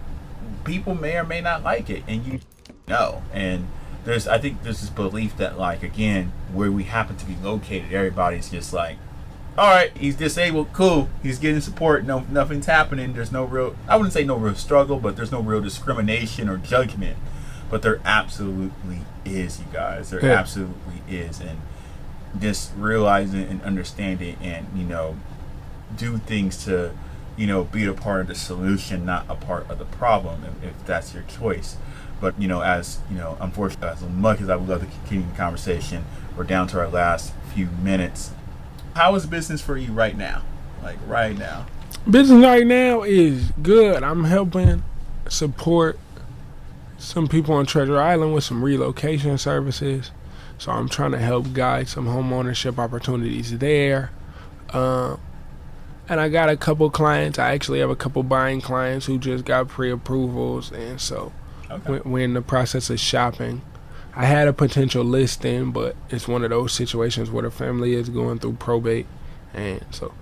people may or may not like it, and you know. And I think there's this belief that, like, again, where we happen to be located, everybody's just like, all right, he's disabled, cool, he's getting support, no, nothing's happening. There's no real, I wouldn't say no real struggle, but there's no real discrimination or judgment. But there absolutely is, you guys. There absolutely is. And just realizing and understanding and, do things to, be a part of the solution, not a part of the problem, if that's your choice. But, unfortunately, as much as I would love to continue the conversation, we're down to our last few minutes. How is business for you right now? Like, right now? Business right now is good. I'm helping support some people on Treasure Island with some relocation services. So I'm trying to help guide some home ownership opportunities there. And I got a couple clients. I actually have a couple buying clients who just got pre-approvals. And so we're in the process of shopping. I had a potential listing, but it's one of those situations where the family is going through probate. And so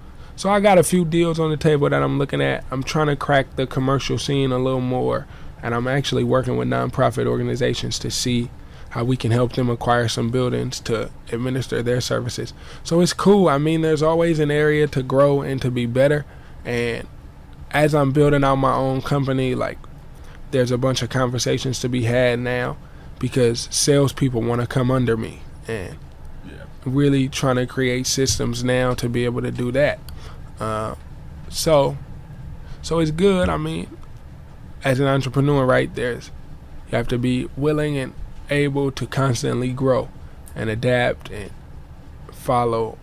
I got a few deals on the table that I'm looking at. I'm trying to crack the commercial scene a little more. And I'm actually working with nonprofit organizations to see how we can help them acquire some buildings to administer their services. So it's cool. I mean, there's always an area to grow and to be better. And as I'm building out my own company, like, there's a bunch of conversations to be had now because salespeople want to come under me, and really trying to create systems now to be able to do that. So it's good. I mean, as an entrepreneur, right, you have to be willing and able to constantly grow and adapt and follow,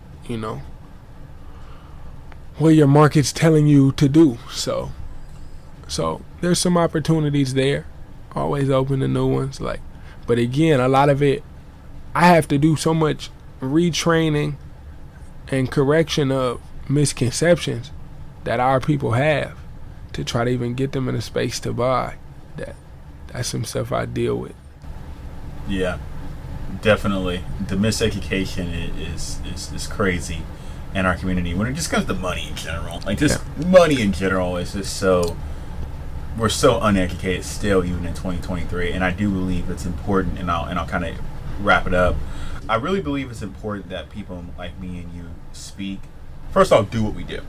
what your market's telling you to do. So there's some opportunities there, always open to new ones. But again, a lot of it, I have to do so much retraining and correction of misconceptions that our people have to try to even get them in a space to buy. That's some stuff I deal with. Yeah, definitely. The miseducation is crazy in our community when it just comes to money in general. Like, just money in general is just we're so uneducated still, even in 2023. And I do believe it's important, and I'll kind of wrap it up. I really believe it's important that people like me and you speak. First off, do what we do.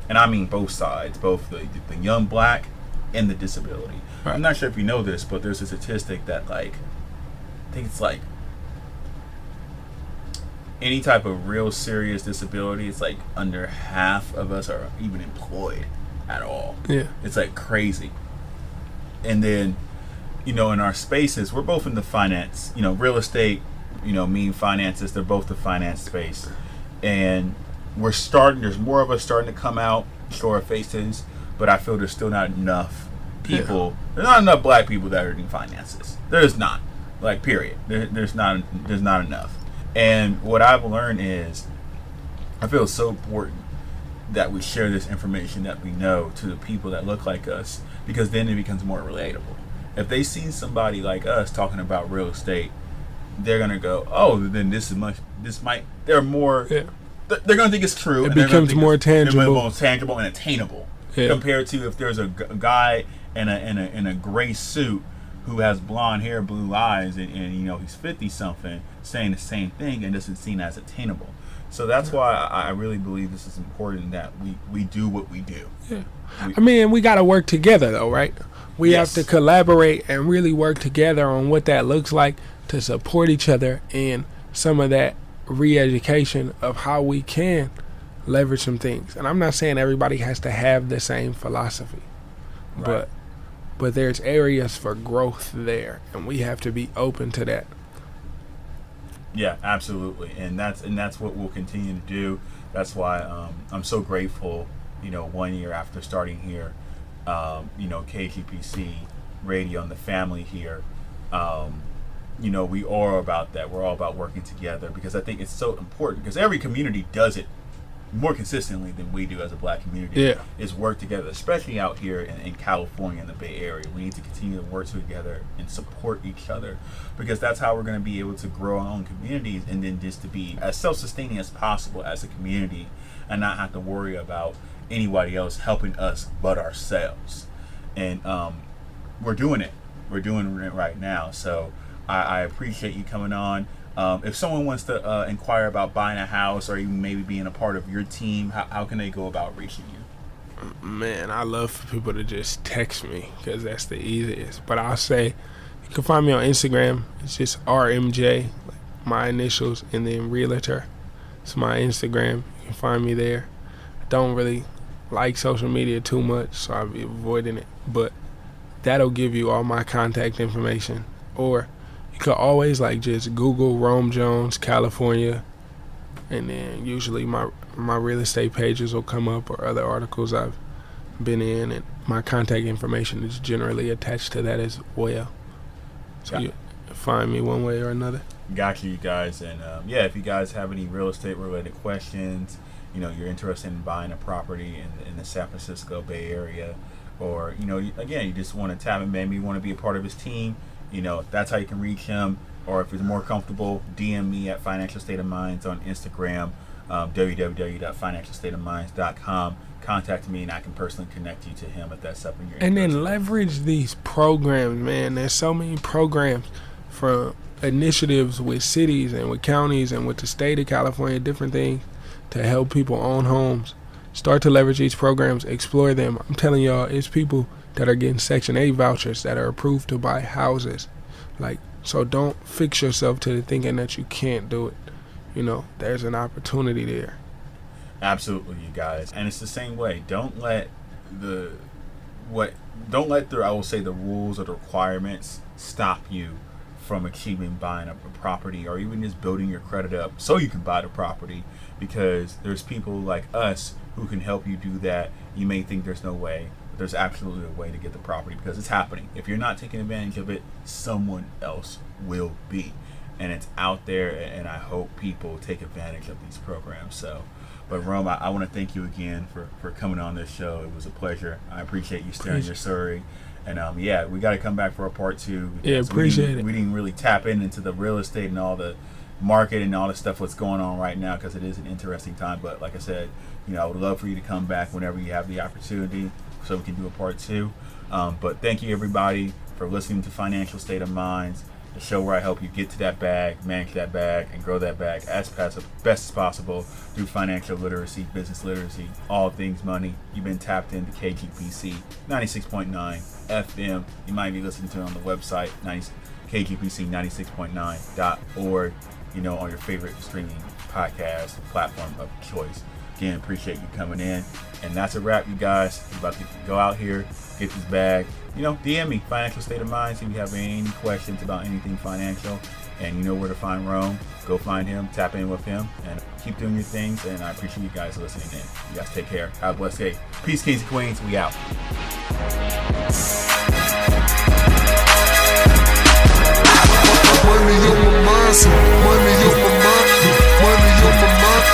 And I mean both sides, both the young black and the disability. Right. I'm not sure if you know this, but there's a statistic that, like, I think it's like any type of real serious disability, it's like under half of us are even employed at all. Yeah. It's like crazy. And then, in our spaces, we're both in the finance, real estate, me finances, they're both the finance space. And there's more of us starting to come out, show our faces, but I feel there's still not enough people. There's not enough black people that are in finances. There's not. Like, period. There's not enough. And what I've learned is I feel it's so important that we share this information that we know to the people that look like us, because then it becomes more relatable. If they see somebody like us talking about real estate, they're gonna go, oh, then they're more, they're gonna think it's true. It becomes more tangible. More tangible and attainable compared to if there's a guy in a gray suit who has blonde hair, blue eyes, and he's 50-something saying the same thing and doesn't seem as attainable. So that's why I really believe this is important, that we do what we do. Yeah. We got to work together, though, right? We have to collaborate and really work together on what that looks like to support each other in some of that re-education of how we can leverage some things. And I'm not saying everybody has to have the same philosophy, right, but there's areas for growth there, and we have to be open to that. Yeah, absolutely, and that's what we'll continue to do. That's why I'm so grateful. 1 year after starting here, KGPC Radio and the family here, we are about that. We're all about working together, because I think it's so important, because every community does it more consistently than we do as a black community. Yeah. Is work together, especially out here in California, in the Bay Area. We need to continue to work together and support each other, because that's how we're going to be able to grow our own communities, and then just to be as self-sustaining as possible as a community, and not have to worry about anybody else helping us but ourselves. And we're doing it. We're doing it right now. So I appreciate you coming on. If someone wants to inquire about buying a house, or even maybe being a part of your team, how can they go about reaching you? Man, I love for people to just text me, because that's the easiest. But I'll say you can find me on Instagram. It's just RMJ, like my initials, and then Realtor. It's my Instagram. You can find me there. I don't really like social media too much, so I'll be avoiding it. But that'll give you all my contact information. Or you could always just Google Rome Jones, California, and then usually my real estate pages will come up, or other articles I've been in, and my contact information is generally attached to that as well. So you find me one way or another. Got you guys. And if you guys have any real estate related questions, you're interested in buying a property in the San Francisco Bay Area, or again, you just want to tap him, maybe you want to be a part of his team, that's how you can reach him. Or if you're more comfortable, DM me at Financial State of Minds on Instagram, www.financialstateofminds.com. Contact me, and I can personally connect you to him if that's something you're interested in. And then leverage these programs, man. There's so many programs, from initiatives with cities and with counties and with the state of California, different things to help people own homes. Start to leverage these programs, explore them. I'm telling y'all, it's people that are getting Section 8 vouchers that are approved to buy houses. So don't fix yourself to thinking that you can't do it. There's an opportunity there. Absolutely, you guys. And it's the same way. Don't let the I will say the rules or the requirements stop you from achieving buying a property, or even just building your credit up so you can buy the property, because there's people like us who can help you do that. You may think there's no way, but there's absolutely a way to get the property, because it's happening. If you're not taking advantage of it, someone else will be. And it's out there, and I hope people take advantage of these programs. So, but Rome, I want to thank you again for coming on this show. It was a pleasure. I appreciate you sharing your story. And we got to come back for a part 2. Yeah, appreciate it. We didn't really tap into the real estate and all the market and all the stuff what's going on right now, because it is an interesting time. But like I said, I would love for you to come back whenever you have the opportunity, so we can do a part 2. But thank you, everybody, for listening to Financial State of Minds, the show where I help you get to that bag, manage that bag, and grow that bag as best as possible through financial literacy, business literacy, all things money. You've been tapped into KGPC 96.9 FM. You might be listening to it on the website, KGPC96.9.org, on your favorite streaming podcast platform of choice. Again, appreciate you coming in. And that's a wrap, you guys. We're about to go out here, get this bag. DM me, Financial State of Mind, if you have any questions about anything financial. And you know where to find Rome. Go find him, tap in with him, and keep doing your things. And I appreciate you guys listening in. You guys take care. Have a blessed day. Peace, kings and queens. We out. Money on my mind, so money on my mind, money on my mind,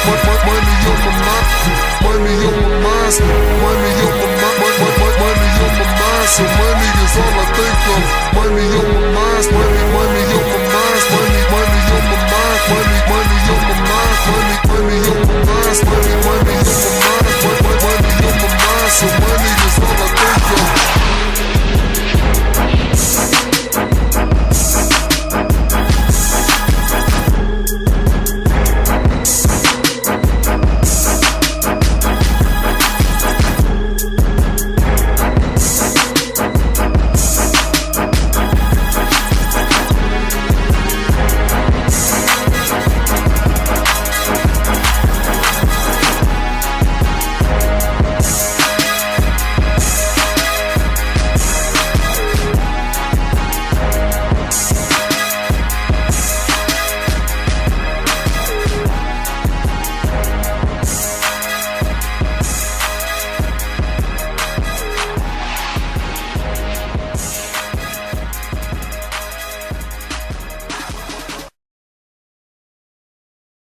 money on my mind, money on my mind, so money on my mind, money on my mind, so money is all I think of. Money on my mind, money on my mind, money on my mind, money on my mind, money on my mind, money